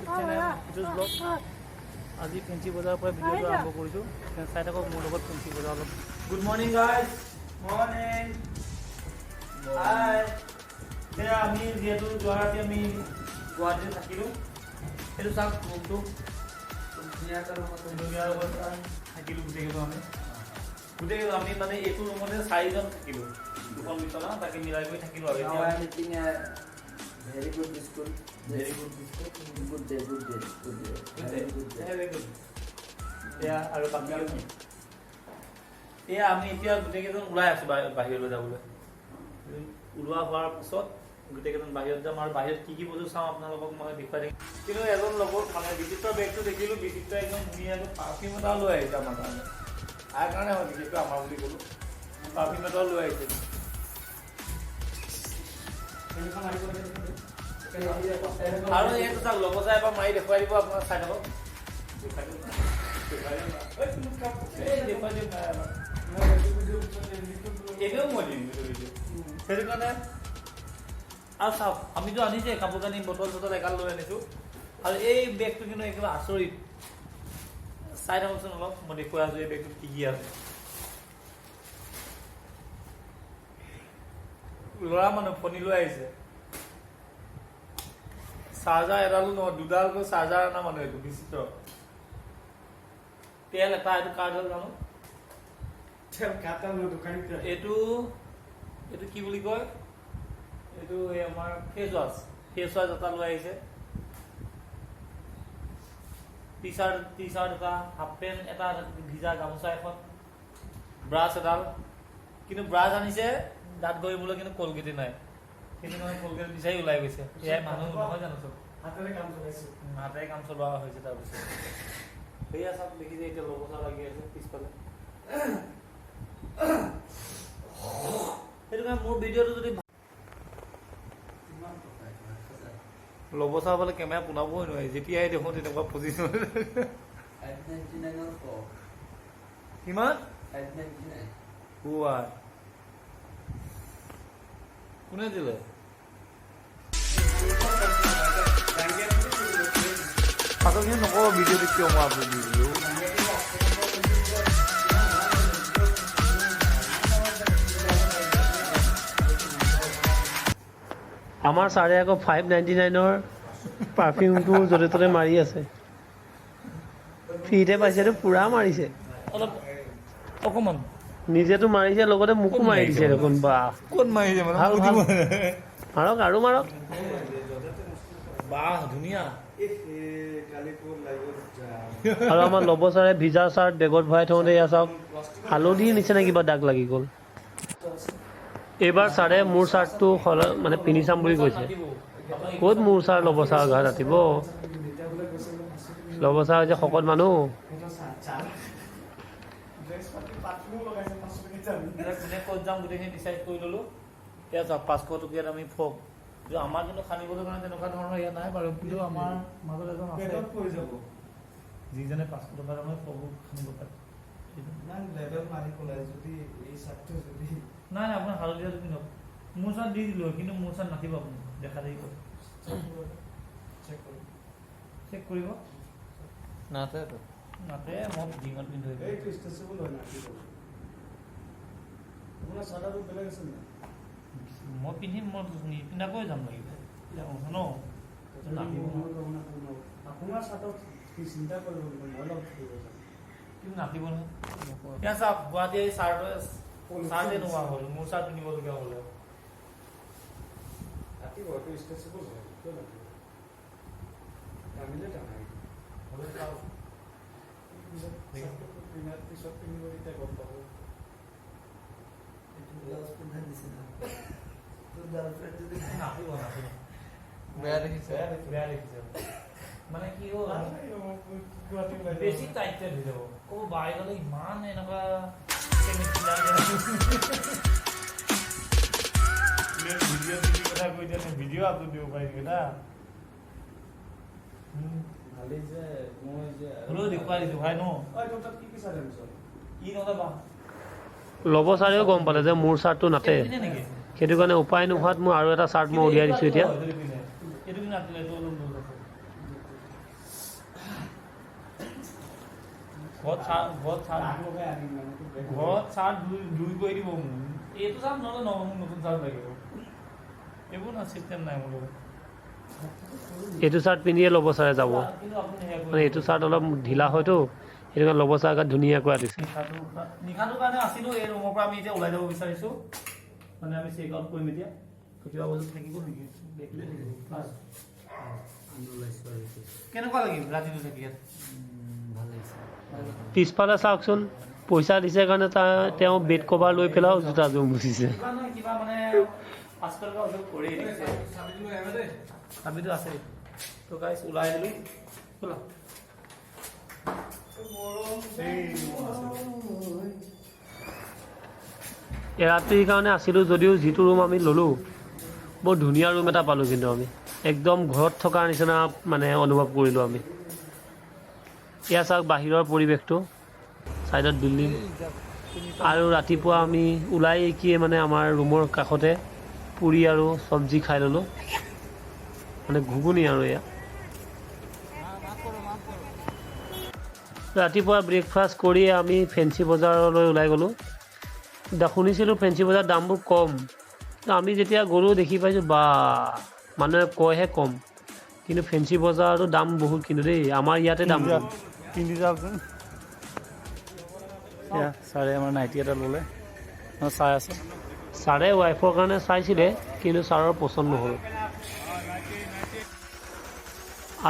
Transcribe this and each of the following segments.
YouTube channel YouTube blog. আজি fancy বজাৰৰ পৰা ভিডিঅ'টো আৰম্ভ কৰিছোঁ। চাই থাকক মোৰ লগত ফেঞ্চি বজাৰ অলপ। Good morning guys, morning. Hi. এতিয়া আমি যিহেতু যোৱা ৰাতি আমি গুৱাহাটীত থাকিলোঁ, সেইটো চাওক ৰুমটো ধুনীয়া অৱস্থা থাকিলোঁ গোটেইকেইজন আমি মানে এইটো ৰুমতে 4জন থাকিলোঁ, 2খন বিচনা তাকে মিলাই কৰি থাকিলোঁ আৰু এতিয়া Very good school. Very good school. Good day. Very good. এয়া আৰু বাকী এয়া আমি এতিয়া গোটেইকেইজন ওলাই আছোঁ বাহিৰলৈ যাবলৈ। ওলোৱা হোৱাৰ পিছত গোটেইকেইজন বাহিৰত যাম আৰু বাহিৰত কি কি বস্তু চাওঁ আপোনালোকক মই দেখুৱাই দিম। কিন্তু এজন লগত মানে বিচিত্ৰৰ বেগটো দেখিলোঁ, বিচিত্ৰ একদম ধুনীয়াকৈ পাৰফিউম এটা লৈ আহিছে আমাৰ কাৰণে। তাৰ কাৰণে মই বিশেষকৈ আমাৰ বুলি ক'লোঁ, পাৰফিউম এটাও লৈ আহিছে। আৰু এইটো চাওক লগজা এবাৰ মাৰি দেখুৱাই দিব, আপোনাৰ চাই থাকক। এনেও মই দিম সেইটো কাৰণে। আৰু চাওক আমিতো আনিছে কাপোৰ কানি বটল এগাল লৈ আনিছোঁ। আৰু এই বেগটো কিন্তু একেবাৰে আচৰিত। চাই থাককচোন অলপ, মই দেখুৱাই আছোঁ এই বেগটোত কি কি আছে। ল'ৰা মানুহ ফণি লৈ আহিছে। চাৰ্জাৰ এডালো নহয়, দুডালকৈ চাৰ্জাৰ অনা মানুহ এইটো বিচিত্ৰ। তেল এটা, এইটো কাৰ্ডৰ জানো এইটো কি বুলি কয়, এইটো এই আমাৰ ফেচ ৱাছ এটা লৈ আহিছে। টি চাৰ্ট এটা, হাফ পেণ্ট এটা, ভিজা গামোচা এখন, ব্ৰাছ এডাল। কিন্তু ব্ৰাছ আনিছে দাঁত গৰিবলৈ, কিন্তু কলগেটে নাই। কিন্তু নহয় কলগেট বিচাৰি ওলাই গৈছে। এয়াই মানুহ নহয় জানো, চব হাতেৰে কাম চলোৱা হৈছে। তাৰপিছত সেয়া চাওক দেখিছে, এতিয়া লবচা লাগি আছে পিছফালে। সেইটো কাৰণে মোৰ ভিডিঅ'টো যদি লবচা বোলে কেমেৰা পোনাবই নোৱাৰি, যেতিয়াই দেখোঁ তেনেকুৱা পজিশ্যন। কিমান কোনে দিলে? পাতলখিনি নকওঁ ভিডিঅ'টো কিয় মই আপলোড দি দিলোঁ। আমাৰ ছাৰে আকৌ 599ৰ পাৰফিউমটো য'তে ত'তে মাৰি আছে। ফ্ৰীতে পাইছেতো পুৰা মাৰিছে। অলপ অকণমান নিজেতো মাৰিছে, লগতে মোকো মাৰি দিছে দেখোন। বা ক'ত মাৰিছে মানে মাৰক আৰু মাৰক। বাহ ধুনীয়া। আৰু আমাৰ লব ছাৰে ভিজা চাৰ্ট বেগত ভৰাই থওঁতে এয়া চাওক, হালধিৰ নিচিনা কিবা দাগ লাগি গ'ল। এইবাৰ ছাৰে মোৰ চাৰ্টটো মানে পিন্ধি চাম বুলি কৈছে। ক'ত মোৰ ছাৰ লব ছাৰ ঘাট ৰাতিব? লব ছাৰ হৈছে শকত মানুহ। ক'ত যাম গোটেইখিনি ডিচাইড কৰি ল'লোঁ। এয়া চাওক 500 টকীয়াত আমি ফ্ৰক, আমাৰ কিন্তু খানিবলৈ কাৰণে তেনেকুৱা ধৰণৰ ইয়াত নাই বাৰু। কিন্তু আমাৰ মাজত এজন আছে যিজনে 500 টকাৰ আমি ফ্ৰকবোৰ খানিব পাৰে। নাই আপোনাৰ হালধীয়া পিন্ধক। মোৰ চাৰ্ট দি দিলোঁ, কিন্তু মোৰ চাৰ্ট নাতিব আপুনি, দেখা দেখি কৰিব। চেক কৰিব নাতে মই জিমত পিন্ধি মই পিন্ধিম, মই নিপিন্ধাকৈ যাম লাগিব ন। কিন্তু নাতিব নহয়। এতিয়া চাওক গুৱাহাটী চাৰ্টে নোহোৱা হ'ল, মোৰ চাৰ্ট পিন্ধিবলগীয়া হ'লে বেয়া দেখিছে মানে কি হ'ল, বেছি টাইট হৈ যাব। ক'ব বাই গ'লে ইমান এনেকুৱা ভিডিঅ' আপলোড দিব পাৰিবি না। দেখুৱাই দিছো ভাই ন। লব ছাৰেও গম পালে যে মোৰ চাৰ্টটো নাতে, সেইটো কাৰণে উপায় নোহোৱাত মই আৰু এটা চাৰ্ট মই উলিয়াই দিছোঁ এতিয়া। ঘৰত চাৰ্ট দুই কৰি দিব মোক এইটো চাৰ্ট নহ'লে নহ'ব মোক নতুন চাৰ্ট লাগিব এইবোৰ না চিষ্টেম নাই মোৰ লগত এইটো চাৰ্ট পিন্ধিয়ে ল'ব ছাৰে যাব কিন্তু আপুনি সেয়া মানে এইটো চাৰ্ট অলপ ঢিলা হয়তো সেইটো কাৰণে ল'ব ছাৰ গাত ধুনীয়াকৈ আনিছে নিশাটোৰ কাৰণে আছিলোঁ এই ৰুমৰ পৰা আমি এতিয়া ওলাই যাব বিচাৰিছোঁ মানে আমি চেক আউট কৰিম এতিয়া কিবা বস্তু থাকিব নেকি দেখিলে থাকিব ক্লাছ কেনেকুৱা লাগিল ৰাতিটো থাকি ইয়াত ভাল লাগিছে পিছফালে চাওকচোন পইচা দিছে কাৰণে তেওঁ বেড কভাৰ লৈ পেলাইও জোতাযোৰ মুচিছে কিবা নহয় কিবা মানে 500 টকা অভিযোগ কৰি দিছে চাবিটো আছে তো গাইছ ওলাই দিলোঁ খোলা এৰাতিৰ কাৰণে আছিলোঁ যদিও যিটো ৰুম আমি ল'লোঁ বৰ ধুনীয়া ৰুম এটা পালোঁ কিন্তু আমি একদম ঘৰত থকাৰ নিচিনা মানে অনুভৱ কৰিলোঁ আমি এয়া চাওক বাহিৰৰ পৰিৱেশটো ছাইডত বিল্ডিং আৰু ৰাতিপুৱা আমি ওলাই কিয়ে মানে আমাৰ ৰুমৰ কাষতে পুৰি আৰু চব্জি খাই ল'লোঁ মানে ঘুগুনি আৰু এয়া ৰাতিপুৱা ব্ৰেকফাষ্ট কৰি আমি ফেঞ্চি বজাৰলৈ ওলাই গ'লোঁ শুনিছিলোঁ ফেঞ্চি বজাৰ দামবোৰ কম আমি যেতিয়া গ'লোঁ দেখি পাইছোঁ বা মানুহে কয়হে কম কিন্তু ফেঞ্চি বজাৰতো দাম বহুত কিন্তু দেই আমাৰ ইয়াতে দাম কম পিন্ধি যাওকচোন ছাৰে আমাৰ নাইটি এটা ল'লে চাই আছে ছাৰে ৱাইফৰ কাৰণে চাইছিলে কিন্তু ছাৰৰ পচন্দ নহ'ল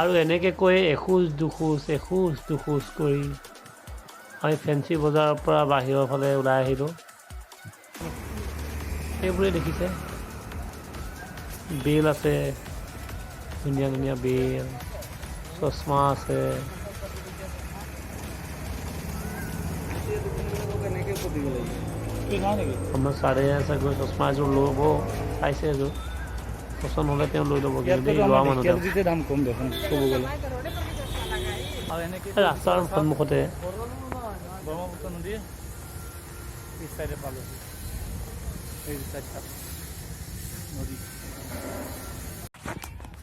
আৰু এনেকৈ কৈ এখোজ দুখোজ কৰি আমি ফেঞ্চি বজাৰৰ পৰা বাহিৰৰ ফালে ওলাই আহিলোঁ সেইবোৰে দেখিছে বেল আছে ধুনীয়া ধুনীয়া বেল চশমা আছে আমাৰ ছাৰে চাগৈ চশমা এযোৰ ল'ব চাইছে এযোৰ পচন্দ হ'লে তেওঁ লৈ ল'ব কিন্তু লোৱা মানুহ দাম কম দেখোন ক'ব গ'লে আৰু এনেকৈ ৰাস্তাৰ সন্মুখতে ব্ৰহ্মপুত্ৰ নদীৰ পিছ চাইডে পালোঁ এই চাইড নদী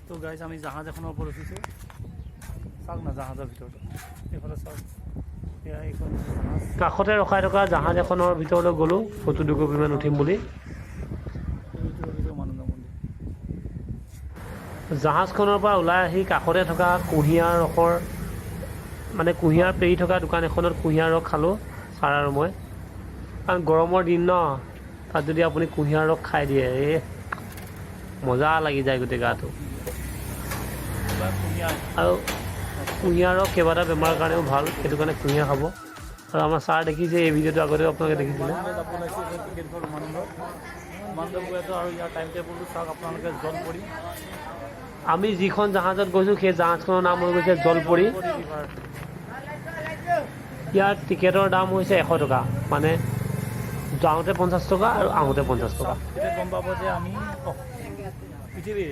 তো গাইজ আমি জাহাজ এখনৰ ওপৰত উঠিছোঁ চাওক না জাহাজৰ ভিতৰতো এইফালে চাওক এয়া এইখন জাহাজ কাষতে ৰখাই থকা জাহাজ এখনৰ ভিতৰলৈ গ'লোঁ ফটো দুকপিমান উঠিম বুলি উমানন্দ মন্দিৰ জাহাজখনৰ পৰা ওলাই আহি কাষতে থকা কুঁহিয়াৰ ৰসৰ মানে কুঁহিয়াৰ পেৰি থকা দোকান এখনত কুঁহিয়াৰ ৰস খালোঁ ছাৰ আৰু মই কাৰণ গৰমৰ দিন ন তাত যদি আপুনি কুঁহিয়াৰ ৰস খাই দিয়ে এই মজা লাগি যায় গোটেই গাটো আৰু কুঁহিয়াৰ ৰস কেইবাটা বেমাৰৰ কাৰণেও ভাল সেইটো কাৰণে কুঁহিয়াৰ খাব আৰু আমাৰ ছাৰ দেখিছে এই ভিডিঅ'টো আগতে আপোনালোকে দেখিছিলে আৰু ইয়াৰ টাইম টেবুলটো চাওক আপোনালোকে জলপৰি আমি যিখন জাহাজত গৈছোঁ সেই জাহাজখনৰ নাম হৈ গৈছে জলপৰি ইয়াৰ টিকেটৰ দাম হৈছে 100 টকা মানে যাওঁতে 50 টকা আৰু আহোঁতে 50 টকা এতিয়া গম পাব যে আমি পৃথিৱীৰ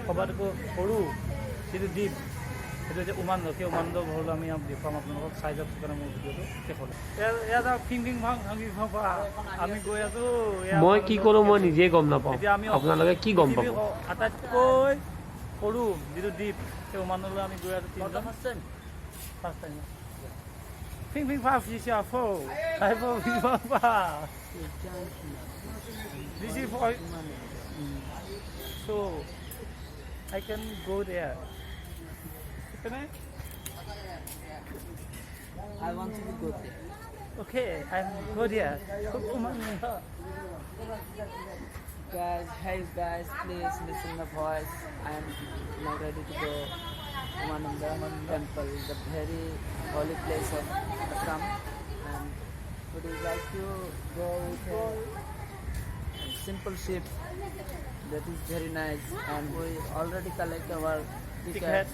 সবাতোকৈ সৰু যিটো দ্বীপ সেইটো হৈছে উমানন্দ সেই উমানন্দ ঘৰলৈ আমি দেখুৱাম আপোনালোকক চাই যাওক কাৰণে মোৰ ভিডিঅ'টো শেষত এয়া যাওক ফিং ভাঙি পৰা আমি গৈ আছোঁ মই কি কৰোঁ মই নিজেই গম নাপাওঁ এতিয়া আমি আপোনালোকে কি গম পাব আটাইতকৈ সৰু যিটো দ্বীপ সেই উমানন্দলৈ আমি গৈ আছোঁ 3জন first time Ping ping paf, this is your phone. I phone ping ping paf. This is for. So, I can go there. Can I? I want to go there. Okay, I'm go there. Guys, hey guys, please listen the voice. I am now ready to go Umananda temple, the very holy place of Assam. And would you like to go with a simple ship that is very nice? And we already collect our ticket.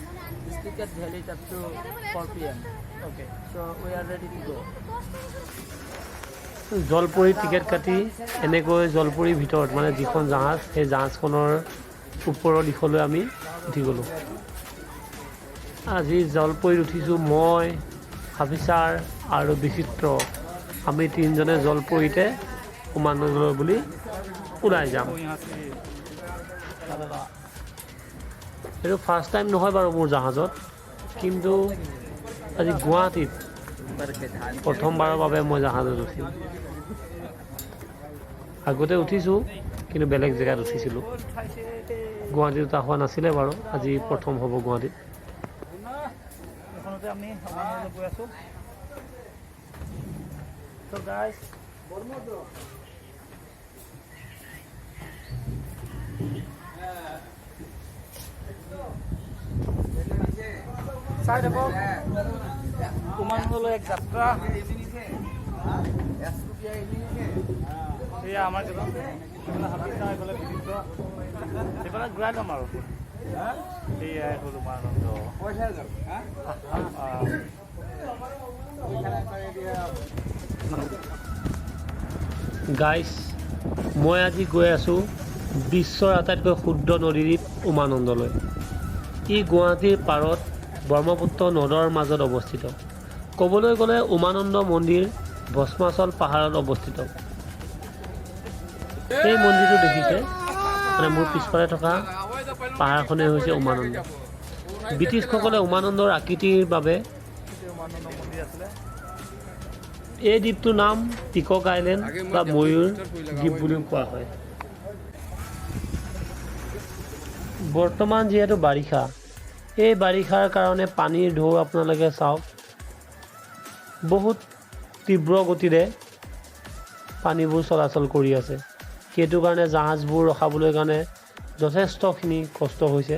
This ticket valid up to 4 p.m. Okay. So we are ready to go. জলপৰি ticket কাটি এনেকৈ জলপৰিৰ ভিতৰত মানে যিখন জাহাজ সেই জাহাজখনৰ ওপৰৰ দিশলৈ আমি উঠি গ'লোঁ আজি জলপৰিত উঠিছোঁ মই হাফিচাৰ আৰু বিচিত্ৰ আমি 3জনে জলপৰিতে উমানন্দলৈ বুলি ওলাই যাম এইটো ফাৰ্ষ্ট টাইম নহয় বাৰু মোৰ জাহাজত কিন্তু আজি গুৱাহাটীত প্ৰথমবাৰৰ বাবে মই জাহাজত উঠিলোঁ। আগতে উঠিছোঁ কিন্তু বেলেগ জেগাত উঠিছিলোঁ। গুৱাহাটীত উঠা হোৱা নাছিলে বাৰু, আজি প্ৰথম হ'ব গুৱাহাটীত। এখনতে আমি গৈ আছোঁ। So guys, চাই থাকক উমানন্দলৈ এক যাত্ৰা। এয়া আমাৰ কেইজন হাতী চাই গ'লে বিচিত্ৰ সেইফালে ঘূৰাই ল'ম আৰু এয়াই হ'ল উমানন্দ। গাইজ, মই আজি গৈ আছোঁ বিশ্বৰ আটাইতকৈ ক্ষুদ্ৰ নদীদ্বীপ উমানন্দলৈ। ই গুৱাহাটীৰ পাৰত ব্ৰহ্মপুত্ৰ নদৰ মাজত অৱস্থিত। ক'বলৈ গ'লে উমানন্দ মন্দিৰ ভস্মাচল পাহাৰত অৱস্থিত। এই মন্দিৰটো দেখিছে, মানে মোৰ পিছফালে থকা পাহাৰখনেই হৈছে উমানন্দ। ব্ৰিটিছসকলে উমানন্দৰ আকৃতিৰ বাবে এই দ্বীপটোৰ নাম পিকক আইলেণ্ড বা ময়ূৰ দ্বীপ বুলিও কোৱা হয়। বৰ্তমান যিহেতু বাৰিষা, এই বাৰিষাৰ কাৰণে পানীৰ ঢৌ আপোনালোকে চাওক, বহুত তীব্ৰ গতিৰে পানীবোৰ চলাচল কৰি আছে। সেইটো কাৰণে জাহাজবোৰ ৰখাবলৈ কাৰণে যথেষ্টখিনি কষ্ট হৈছে।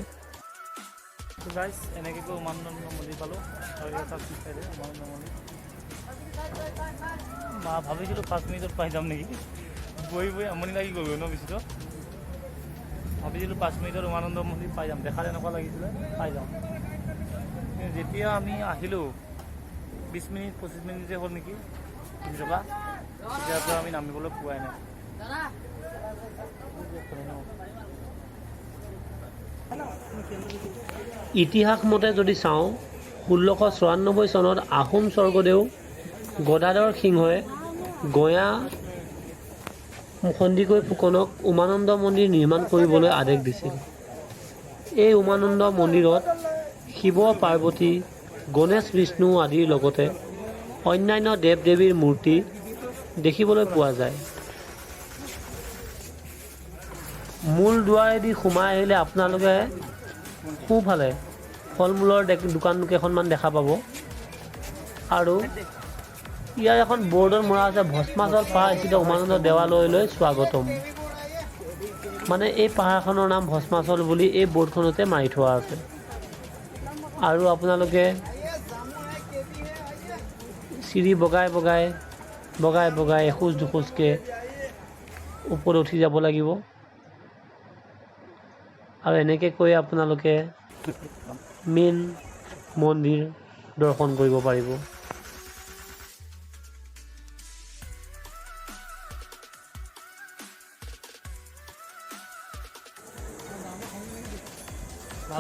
গাইজ, এনেকৈ গৈ উমানন্দ মন্দিৰ পালোঁ আৰু এটা পিছাইডে উমানন্দ মন্দিৰ। ভাবিছিলোঁ 5 মিনিটত পাই যাম নেকি, বহি আমনি লাগি গ'ল ন বেছিটো। ভাবিছিলোঁ 5 মিনিটত উমানন্দ মন্দিৰ পাই যাম, দেখাত এনেকুৱা লাগিছিলে পাই যাম। কিন্তু যেতিয়া আমি আহিলোঁ 20 মিনিট 25 মিনিটে হ'ল নেকি থকা, তেতিয়াৰ পৰা আমি নামিবলৈ পোৱাই নাই। ইতিহাস মতে যদি চাওঁ, 1694 চনত আহোম স্বৰ্গদেউ গদাধৰ সিংহই গঞা সন্দিকৈ ফুকনক উমানন্দ মন্দিৰ নিৰ্মাণ কৰিবলৈ আদেশ দিছিল। এই উমানন্দ মন্দিৰত শিৱ পাৰ্বতী, গণেশ বিষ্ণু আদিৰ লগতে অন্যান্য দেৱ দেৱীৰ মূৰ্তি দেখিবলৈ পোৱা যায়। মূল দুৱাৰেদি সোমাই আহিলে আপোনালোকে সোঁফালে ফল মূলৰ দোকান কেইখনমান দেখা পাব আৰু ইয়াৰ এখন বৰ্ডত মৰা আছে ভস্মাচল পাহাৰস্থিত উমানন্দ দেৱালয়লৈ স্বাগতম। মানে এই পাহাৰখনৰ নাম ভস্মাচল বুলি এই বৰ্ডখনতে মাৰি থোৱা আছে। আৰু আপোনালোকে চিৰি বগাই বগাই এখোজ দুখোজকৈ ওপৰত উঠি যাব লাগিব। আৰু এনেকৈ কৈ আপোনালোকে মেইন মন্দিৰ দৰ্শন কৰিব পাৰিব।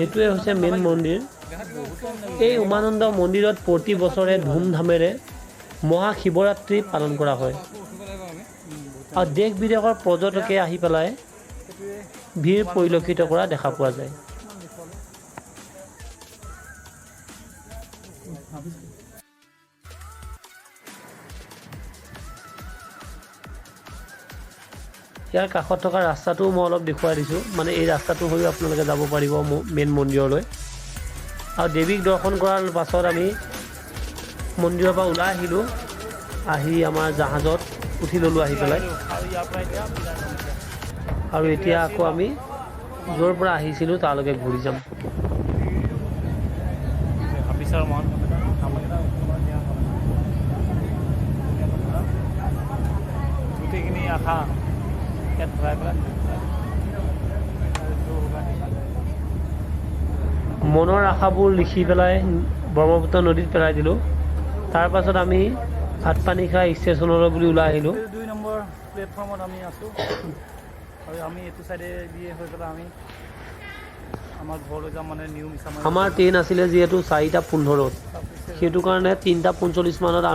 এইটোৱে হৈছে মেইন মন্দিৰ। এই উমানন্দ মন্দিৰত প্ৰতি বছৰে ধুমধামেৰে মহাশিৱৰাত্ৰি পালন কৰা হয় আৰু দেশ বিদেশৰ পৰ্যটকে আহি পেলাই ভিৰ পৰিলক্ষিত কৰা দেখা পোৱা যায়। ইয়াৰ কাষত থকা ৰাস্তাটোও মই অলপ দেখুৱাই দিছোঁ, মানে এই ৰাস্তাটো হৈ আপোনালোকে যাব পাৰিব মেইন মন্দিৰলৈ। আৰু দেৱীক দৰ্শন কৰাৰ পাছত আমি মন্দিৰৰ পৰা ওলাই আহিলোঁ, আহি আমাৰ জাহাজত উঠি ল'লোঁ আহি পেলাই। আৰু এতিয়া আকৌ আমি য'ৰ পৰা আহিছিলোঁ তালৈকে ঘূৰি যাম। গোটেইখিনি আশা ইয়াত ভৰাই পেলাই মনৰ আশাবোৰ লিখি পেলাই ব্ৰহ্মপুত্ৰ নদীত পেলাই দিলোঁ। তাৰপাছত আমি ভাত পানী খাই ষ্টেচনলৈ বুলি ওলাই আহিলোঁ। 2 নম্বৰ প্লেটফৰ্মত আমি আছোঁ আৰু আমি এইটো চাইডে দিয়ে হৈ পেলাই আমি আমাৰ ঘৰলৈ যাম, মানে নিউ মিছামাৰী। আমাৰ ট্ৰেইন আছিলে যিহেতু 4:15, সেইটো কাৰণে 3:45 মানত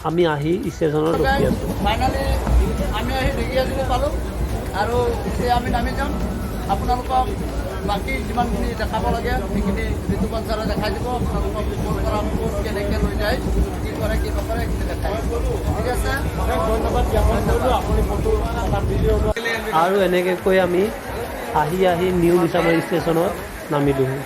আমি আহি ষ্টেচনত ৰখি আছোঁ। ফাইনেলি আমি আহি ঢেকীয়াজুলি পালোঁ আৰু এতিয়া আমি নামি যাম। আপোনালোকক বাকী যিমানখিনি দেখাব লাগে সেইখিনি ঋতুপন ছাৰে দেখাই দিব আপোনালোকক ৰিপৰ্ট কৰা ক'ত কেনেকৈ লৈ যায় কি কৰে কি নকৰে সেইখিনি দেখাই দিব ঠিক আছে ধন্যবাদ জ্ঞাপন কৰিলোঁ আপুনি ফটো ভিডিঅ' আৰু এনেকৈ কৈ আমি আহি নিউ মিছামাৰী ষ্টেচনত নামিলোঁহি।